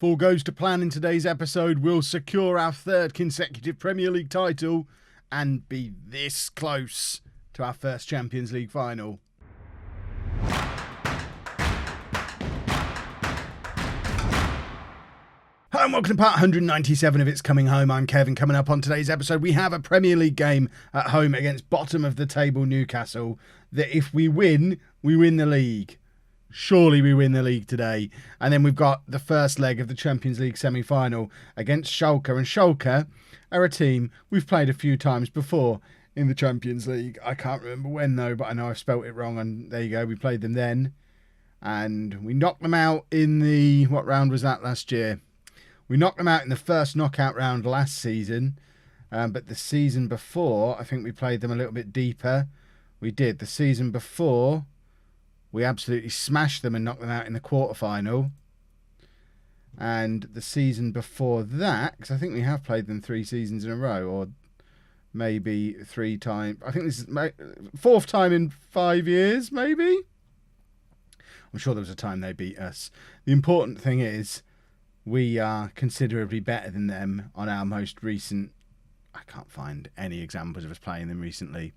If all goes to plan in today's episode, we'll secure our third consecutive Premier League title and be this close to our first Champions League final. Hello and welcome to part 197 of It's Coming Home. I'm Kevin. Coming up on today's episode, we have a Premier League game at home against bottom of the table Newcastle that if we win the league. Surely we win the league today. And then we've got the first leg of the Champions League semi-final against Schalke. And Schalke are a team we've played a few times before in the Champions League. I can't remember when though, but I know I've spelt it wrong. And there you go, we played them then. And we knocked them out in the... What round was that last year? We knocked them out in the first knockout round last season. But the season before, I think we played them a little bit deeper. We did. The season before... We absolutely smashed them and knocked them out in the quarterfinal. And the season before that, because I think we have played them 3 seasons in a row, or maybe 3 times. I think this is 4th time in 5 years, maybe. I'm sure there was a time they beat us. The important thing is we are considerably better than them on our most recent... I can't find any examples of us playing them recently.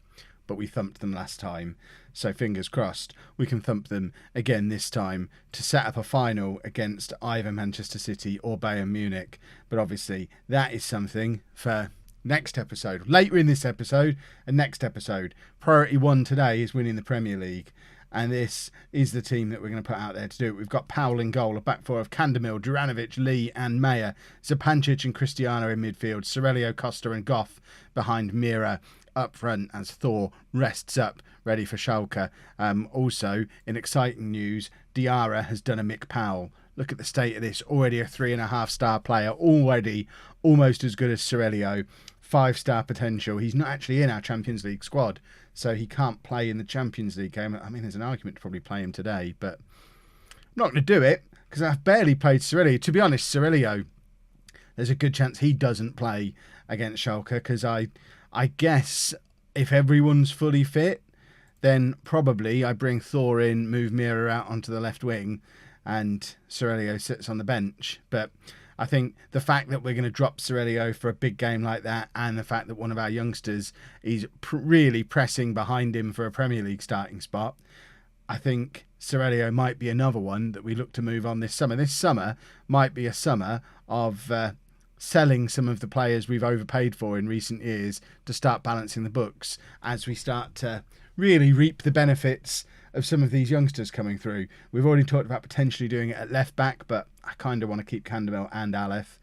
But we thumped them last time, so fingers crossed we can thump them again this time to set up a final against either Manchester City or Bayern Munich. But obviously that is something for next episode, later in this episode and next episode. Priority 1 today is winning the Premier League, and this is the team that we're going to put out there to do it. We've got Powell in goal, a back four of Kandemil, Juranovic, Lee and Meyer, Zupancic and Cristiano in midfield, Sorelio, Costa and Goff behind Mira up front as Thor rests up, ready for Schalke. Also, in exciting news, Diarra has done a Mick Powell. Look at the state of this. Already a 3.5-star player. Already almost as good as Sorelio. 5-star potential. He's not actually in our Champions League squad, so he can't play in the Champions League game. I mean, there's an argument to probably play him today, but I'm not going to do it because I've barely played Sorelio. To be honest, Sorelio, there's a good chance he doesn't play against Schalke because I guess if everyone's fully fit, then probably I bring Thor in, move Mira out onto the left wing, and Sorelio sits on the bench. But I think the fact that we're going to drop Sorelio for a big game like that, and the fact that one of our youngsters is really pressing behind him for a Premier League starting spot, I think Sorelio might be another one that we look to move on this summer. This summer might be a summer of... selling some of the players we've overpaid for in recent years to start balancing the books as we start to really reap the benefits of some of these youngsters coming through. We've already talked about potentially doing it at left back, but I kind of want to keep Kandemil and Aleph.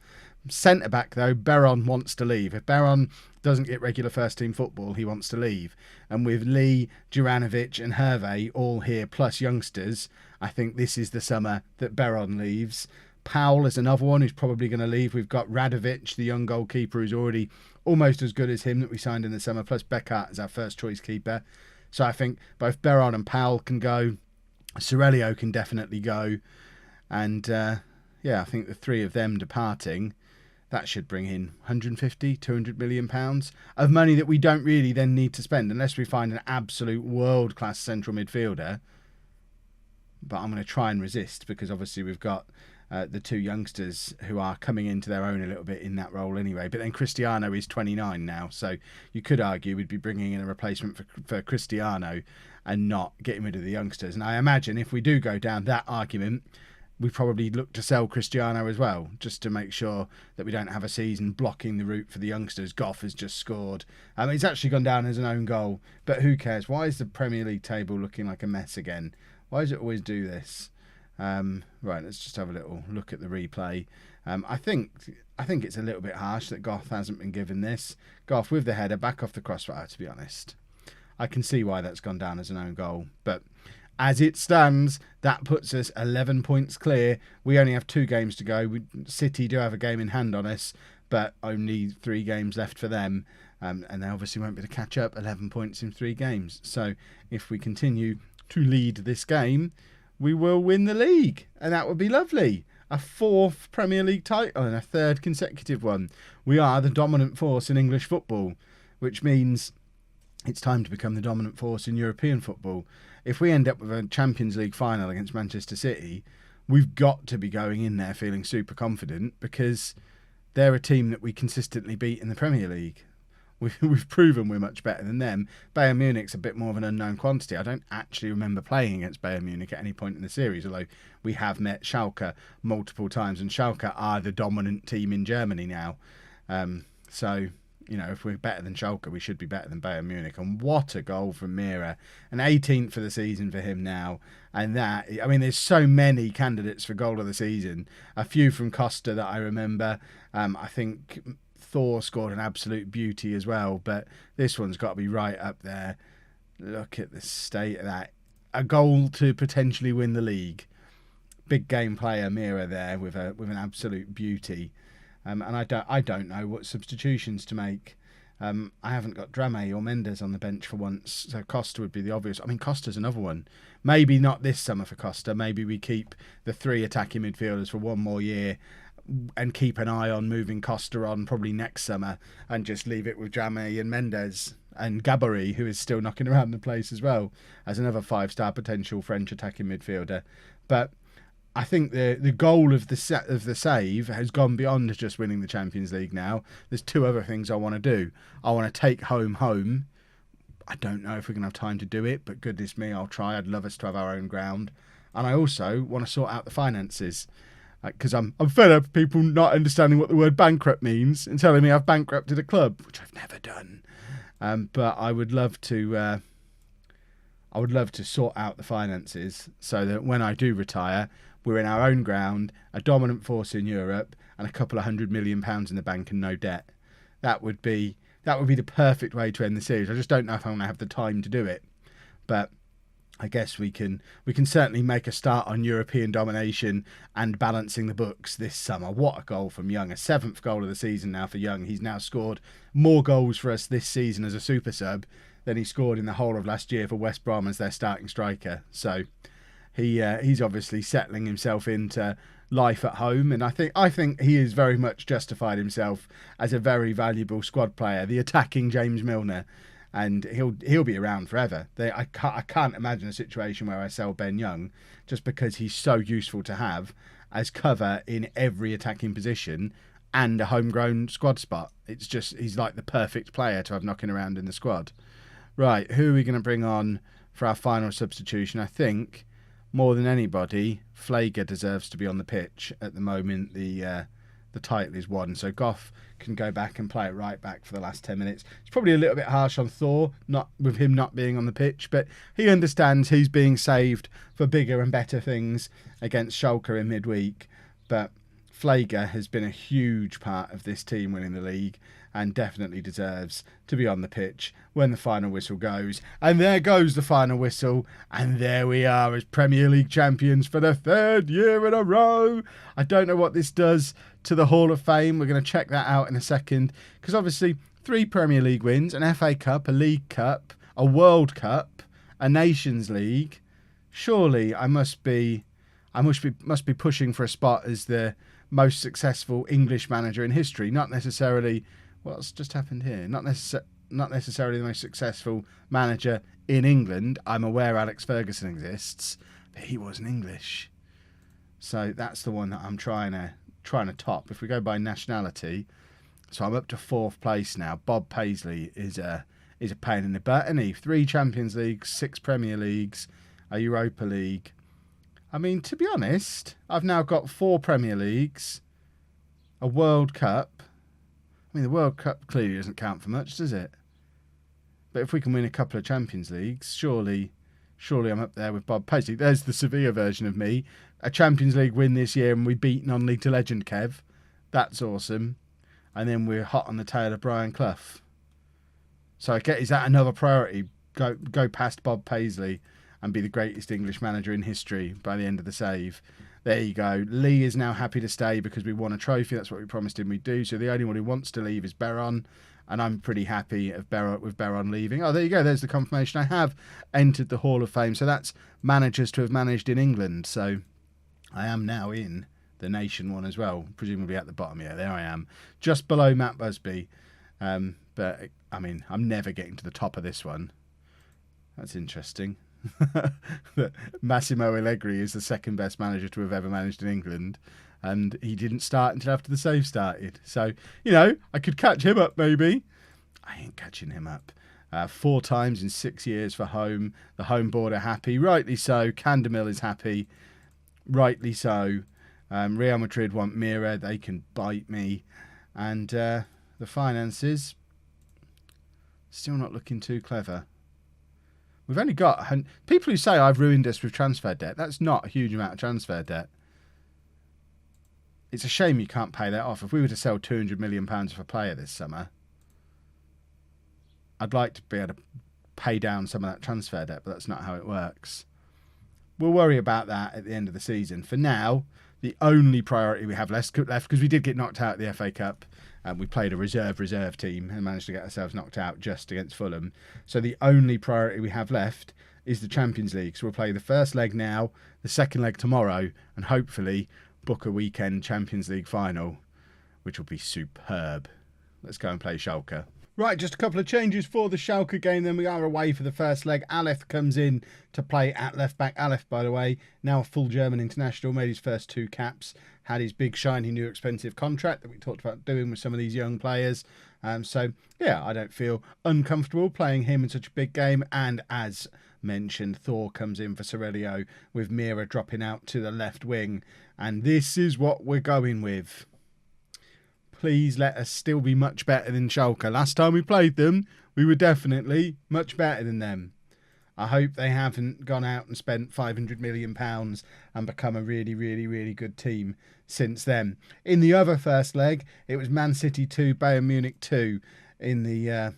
Centre back though, Beron wants to leave. If Beron doesn't get regular first team football, he wants to leave. And with Lee, Juranovic and Hervé all here plus youngsters, I think this is the summer that Beron leaves. Powell is another one who's probably going to leave. We've got Radovic, the young goalkeeper, who's already almost as good as him that we signed in the summer, plus Beckhardt as our first choice keeper. So I think both Beron and Powell can go. Sorelio can definitely go. And I think the 3 of them departing, that should bring in 150, 200 million pounds of money that we don't really then need to spend unless we find an absolute world-class central midfielder. But I'm going to try and resist because obviously we've got... the 2 youngsters who are coming into their own a little bit in that role anyway. But then Cristiano is 29 now, so you could argue we'd be bringing in a replacement for Cristiano and not getting rid of the youngsters. And I imagine if we do go down that argument, we probably look to sell Cristiano as well, just to make sure that we don't have a season blocking the route for the youngsters. Goff has just scored. It's actually gone down as an own goal, but who cares? Why is the Premier League table looking like a mess again? Why does it always do this? Right, let's just have a little look at the replay. I think it's a little bit harsh that Goff hasn't been given this. Goff with the header back off the crossbar, to be honest. I can see why that's gone down as an own goal. But as it stands, that puts us 11 points clear. We only have 2 games to go. City do have a game in hand on us, but only 3 games left for them. And they obviously won't be able to catch up 11 points in 3 games. So if we continue to lead this game... we will win the league, and that would be lovely. A 4th Premier League title and a 3rd consecutive one. We are the dominant force in English football, which means it's time to become the dominant force in European football. If we end up with a Champions League final against Manchester City, we've got to be going in there feeling super confident because they're a team that we consistently beat in the Premier League. We've proven we're much better than them. Bayern Munich's a bit more of an unknown quantity. I don't actually remember playing against Bayern Munich at any point in the series, although we have met Schalke multiple times, and Schalke are the dominant team in Germany now. So, if we're better than Schalke, we should be better than Bayern Munich. And what a goal from Mira. An 18th for the season for him now. And there's so many candidates for goal of the season. A few from Costa that I remember. I think Thor scored an absolute beauty as well, but this one's got to be right up there. Look at the state of that. A goal to potentially win the league. Big game player Mira there with an absolute beauty. And I don't know what substitutions to make. I haven't got Drame or Mendes on the bench for once, so Costa would be the obvious. I mean, Costa's another one. Maybe not this summer for Costa. Maybe we keep the 3 attacking midfielders for one more year and keep an eye on moving Costa on probably next summer and just leave it with Drame and Mendes and Gabory, who is still knocking around the place as well as another 5-star potential French attacking midfielder. But I think the goal of the save has gone beyond just winning the Champions League now. There's 2 other things I want to do. I want to take home. I don't know if we're going to have time to do it, but goodness me, I'll try. I'd love us to have our own ground. And I also want to sort out the finances. Because I'm fed up of people not understanding what the word bankrupt means and telling me I've bankrupted a club, which I've never done. But I would love to sort out the finances so that when I do retire, we're in our own ground, a dominant force in Europe, and a couple of £100 million in the bank and no debt. That would be the perfect way to end the series. I just don't know if I'm going to have the time to do it, but I guess we can certainly make a start on European domination and balancing the books this summer. What a goal from Young. A 7th goal of the season now for Young. He's now scored more goals for us this season as a super sub than he scored in the whole of last year for West Brom as their starting striker. So he's obviously settling himself into life at home, and I think he has very much justified himself as a very valuable squad player, the attacking James Milner. And he'll be around forever. I can't imagine a situation where I sell Ben Young just because he's so useful to have as cover in every attacking position and a homegrown squad spot. He's like the perfect player to have knocking around in the squad. Right, who are we going to bring on for our final substitution? I think more than anybody, Flager deserves to be on the pitch at the moment. The title is won, so Goff can go back and play it right back for the last 10 minutes. It's probably a little bit harsh on Thor, not with him not being on the pitch, but he understands he's being saved for bigger and better things against Schalke in midweek. But Flager has been a huge part of this team winning the league and definitely deserves to be on the pitch when the final whistle goes. And there goes the final whistle, and there we are as Premier League champions for the 3rd year in a row. I don't know what this does to the Hall of Fame. We're going to check that out in a second, because obviously 3 Premier League wins, an FA Cup, a League Cup, a World Cup, a Nations League. Surely I must be pushing for a spot as the most successful English manager in history. Not necessarily what's just happened here. Not necessarily the most successful manager in England. I'm aware Alex Ferguson exists, but he wasn't English. So that's the one that I'm trying to top. If we go by nationality, so I'm up to 4th place now. Bob Paisley is a pain in the butt, isn't he? 3 Champions Leagues, 6 Premier Leagues, a Europa League. I mean, to be honest, I've now got 4 Premier Leagues, a World Cup. I mean, the World Cup clearly doesn't count for much, does it? But if we can win a couple of Champions Leagues, surely I'm up there with Bob Paisley. There's the Sevilla version of me. A Champions League win this year and we beat non-league to legend Kev. That's awesome. And then we're hot on the tail of Brian Clough. So I get, is that another priority? Go past Bob Paisley and be the greatest English manager in history by the end of the save. There you go. Lee is now happy to stay because we won a trophy. That's what we promised him we'd do. So the only one who wants to leave is Beron. And I'm pretty happy with Beron leaving. Oh, there you go. There's the confirmation. I have entered the Hall of Fame. So that's managers to have managed in England. So I am now in the Nation one as well. Presumably at the bottom. Yeah, there I am. Just below Matt Busby. But, I mean, I'm never getting to the top of this one. That's interesting. that Massimo Allegri is the second best manager to have ever managed in England, and he didn't start until after the save started. So, I could catch him up maybe. I ain't catching him up. 4 times in 6 years for home. The home board are happy, rightly so. Candemil is happy, rightly so. Real Madrid want Mira, they can bite me. And the finances, still not looking too clever. We've only got... People who say I've ruined us with transfer debt, that's not a huge amount of transfer debt. It's a shame you can't pay that off. If we were to sell £200 million for a player this summer, I'd like to be able to pay down some of that transfer debt, but that's not how it works. We'll worry about that at the end of the season. For now, the only priority we have left, because we did get knocked out at the FA Cup, and we played a reserve team and managed to get ourselves knocked out just against Fulham. So the only priority we have left is the Champions League. So we'll play the first leg now, the second leg tomorrow, and hopefully book a weekend Champions League final, which will be superb. Let's go and play Schalke. Right, just a couple of changes for the Schalke game. Then we are away for the first leg. Aleph comes in to play at left back. Aleph, by the way, now a full German international, made his first 2 caps, had his big, shiny, new, expensive contract that we talked about doing with some of these young players. So, yeah, I don't feel uncomfortable playing him in such a big game. And as mentioned, Thor comes in for Cerelio with Mira dropping out to the left wing. And this is what we're going with. Please let us still be much better than Schalke. Last time we played them, we were definitely much better than them. I hope they haven't gone out and spent £500 million and become a really, really, really good team since then. In the other first leg, it was Man City 2, Bayern Munich 2 in the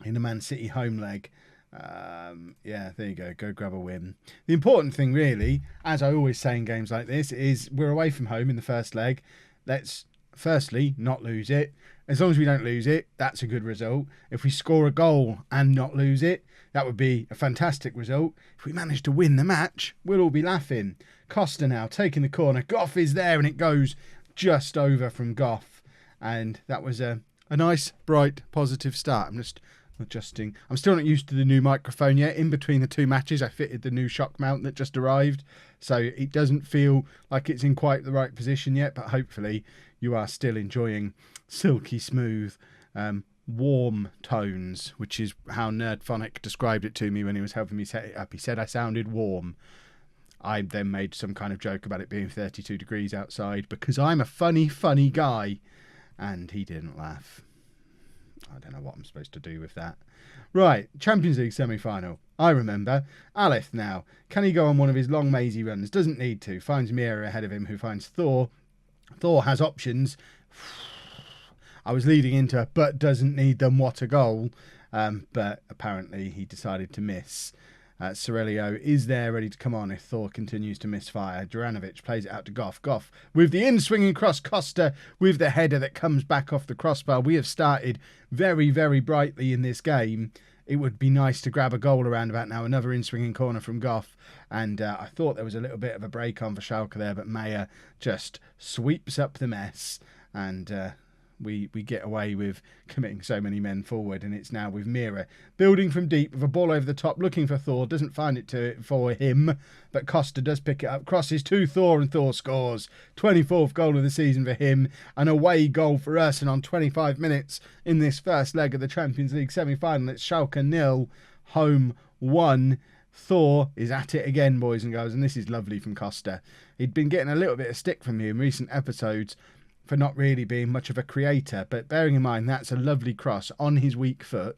Man City home leg. Yeah, there you go. Go grab a win. The important thing, really, as I always say in games like this, is we're away from home in the first leg. Let's firstly not lose it. As long as we don't lose it, that's a good result. If we score a goal and not lose it, that would be a fantastic result. If we manage to win the match, we'll all be laughing. Costa now taking the corner. Goff is there and it goes just over from Goff. And that was a nice, bright, positive start. I'm just adjusting. I'm still not used to the new microphone yet. In between the 2 matches, I fitted the new shock mount that just arrived. So it doesn't feel like it's in quite the right position yet, but hopefully you are still enjoying silky smooth, warm tones, which is how Nerdphonic described it to me when he was helping me set it up. He said I sounded warm. I then made some kind of joke about it being 32 degrees outside because I'm a funny guy, and he didn't laugh. I don't know what I'm supposed to do with that. Right, Champions League semi-final. I remember. Aleph now. Can he go on one of his long mazy runs? Doesn't need to. Finds Mira ahead of him, who finds Thor. Thor has options. I was leading into, but doesn't need them. What a goal. But apparently he decided to miss. Cerelio is there ready to come on if Thor continues to misfire. Juranovic plays it out to Goff. Goff with the in-swinging cross. Costa with the header that comes back off the crossbar. We have started very, very brightly in this game. It would be nice to grab a goal around about now. Another in-swinging corner from Goff. And I thought there was a little bit of a break on for Schalke there, but Meyer just sweeps up the mess. And we get away with committing so many men forward. And it's now with Mira building from deep with a ball over the top, looking for Thor. Doesn't find it for him, but Costa does pick it up. Crosses to Thor, and Thor scores. 24th goal of the season for him. An away goal for us. And on 25 minutes in this first leg of the Champions League semi-final, it's Schalke 0, home 1. Thor is at it again, boys and girls, and this is lovely from Costa. He'd been getting a little bit of stick from you in recent episodes for not really being much of a creator, but bearing in mind that's a lovely cross on his weak foot,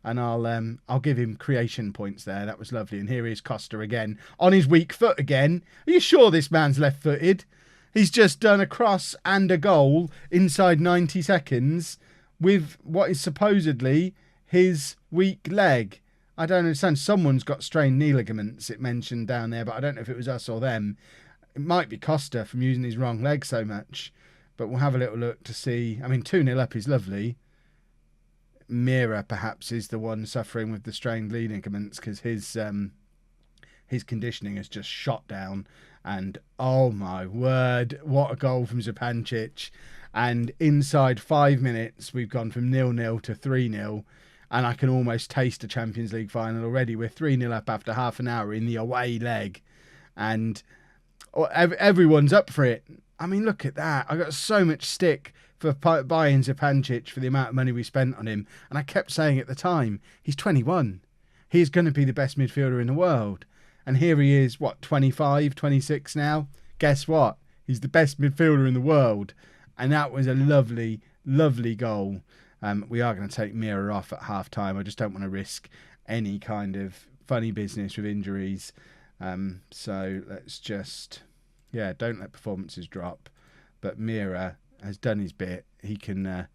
and I'll give him creation points there. That was lovely. And here is Costa again on his weak foot again. Are you sure this man's left-footed? He's just done a cross and a goal inside 90 seconds with what is supposedly his weak leg. I don't understand. Someone's got strained knee ligaments, it mentioned down there, but I don't know if it was us or them. It might be Costa from using his wrong leg so much. But we'll have a little look to see. I mean, 2-0 up is lovely. Mira, perhaps, is the one suffering with the strained knee ligaments because his conditioning has just shot down. And, oh, my word, what a goal from Zupancic. And inside 5 minutes, we've gone from 0-0 to 3-0. And I can almost taste a Champions League final already. We're 3-0 up after half an hour in the away leg. And everyone's up for it. I mean, look at that. I got so much stick for buying Zupancic for the amount of money we spent on him. And I kept saying at the time, he's 21. He's going to be the best midfielder in the world. And here he is, 25, 26 now? Guess what? He's the best midfielder in the world. And that was a lovely, lovely goal. We are going to take Mira off at half-time. I just don't want to risk any kind of funny business with injuries. So let's just, don't let performances drop. But Mira has done his bit. He can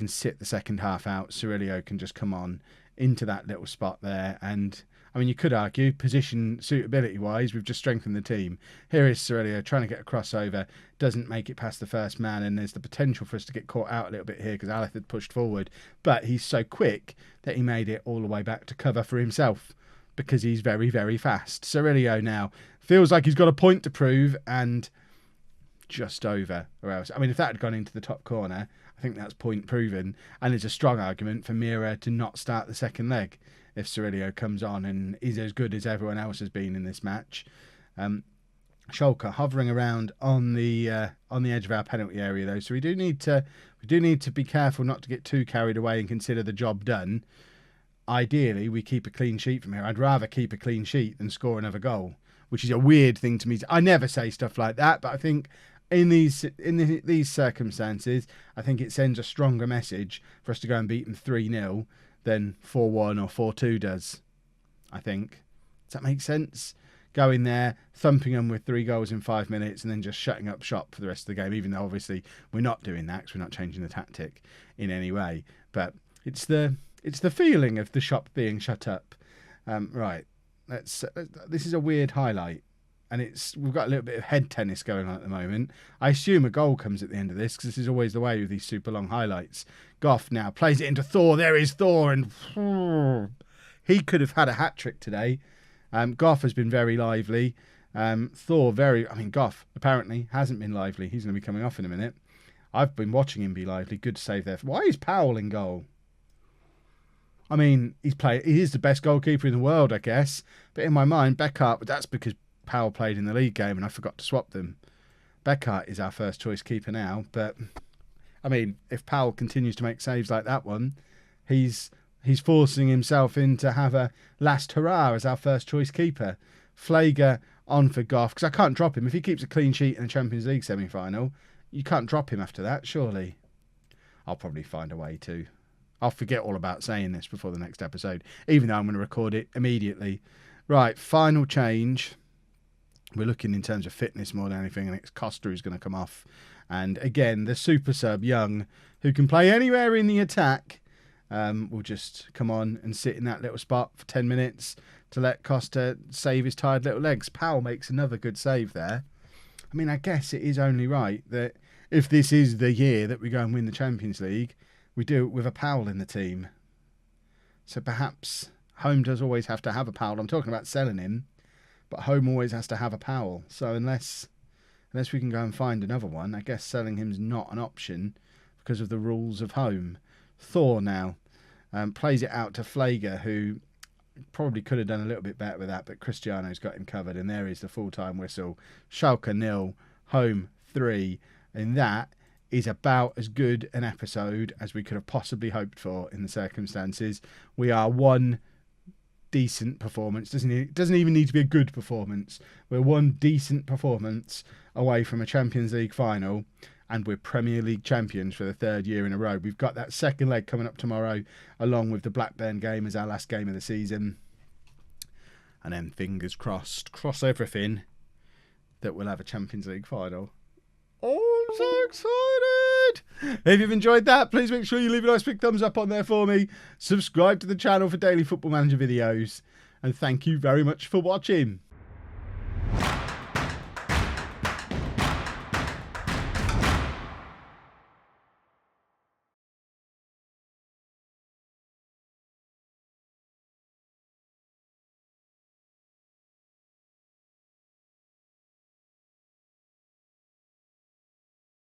sit the second half out. Cirillo can just come on into that little spot there. And I mean, you could argue position suitability-wise, we've just strengthened the team. Here is Cirillo trying to get a crossover, doesn't make it past the first man, and there's the potential for us to get caught out a little bit here because Aleth had pushed forward. But he's so quick that he made it all the way back to cover for himself because he's very, very fast. Cirillo now feels like he's got a point to prove and just over. Or else, I mean, if that had gone into the top corner, I think that's point proven. And there's a strong argument for Mira to not start the second leg if Cirillo comes on and is as good as everyone else has been in this match. Schalke hovering around on the edge of our penalty area though, so we do need to be careful not to get too carried away and consider the job done. Ideally, we keep a clean sheet from here. I'd rather keep a clean sheet than score another goal, which is a weird thing to me. I never say stuff like that, but I think in these circumstances, I think it sends a stronger message for us to go and beat them 3-0 than 4-1 or 4-2 does, I think. Does that make sense? Going there, thumping them with 3 goals in 5 minutes and then just shutting up shop for the rest of the game, even though obviously we're not doing that because we're not changing the tactic in any way. But it's the feeling of the shop being shut up. Right, this is a weird highlight. And we've got a little bit of head tennis going on at the moment. I assume a goal comes at the end of this because this is always the way with these super long highlights. Goff now plays it into Thor. There is Thor. And he could have had a hat-trick today. Goff has been very lively. Goff apparently hasn't been lively. He's going to be coming off in a minute. I've been watching him be lively. Good save there. Why is Powell in goal? I mean, he is the best goalkeeper in the world, I guess. But in my mind, Beckhardt, that's because Powell played in the league game and I forgot to swap them. Beckhardt is our first choice keeper now, but I mean, if Powell continues to make saves like that one, he's forcing himself in to have a last hurrah as our first choice keeper. Flager on for Goff, because I can't drop him. If he keeps a clean sheet in a Champions League semi-final, you can't drop him after that, surely. I'll probably find a way to. I'll forget all about saying this before the next episode, even though I'm going to record it immediately. Right, final change. We're looking in terms of fitness more than anything, and it's Costa who's going to come off. And again, the super sub, Young, who can play anywhere in the attack, will just come on and sit in that little spot for 10 minutes to let Costa save his tired little legs. Powell makes another good save there. I mean, I guess it is only right that if this is the year that we go and win the Champions League, we do it with a Powell in the team. So perhaps Holme does always have to have a Powell. I'm talking about selling him. But Holme always has to have a Powell. So unless we can go and find another one, I guess selling him's not an option because of the rules of Holme. Thor now plays it out to Flager, who probably could have done a little bit better with that, but Cristiano's got him covered. And there is the full-time whistle. Schalke 0, Holme 3. And that is about as good an episode as we could have possibly hoped for in the circumstances. We are one decent performance. It doesn't even need to be a good performance. We're one decent performance away from a Champions League final, and we're Premier League champions for the 3rd year in a row. We've got that second leg coming up tomorrow, along with the Blackburn game as our last game of the season. And then fingers crossed, cross everything, that we'll have a Champions League final. Oh, I'm so excited! If you've enjoyed that, please make sure you leave a nice big thumbs up on there for me. Subscribe to the channel for daily Football Manager videos. And thank you very much for watching.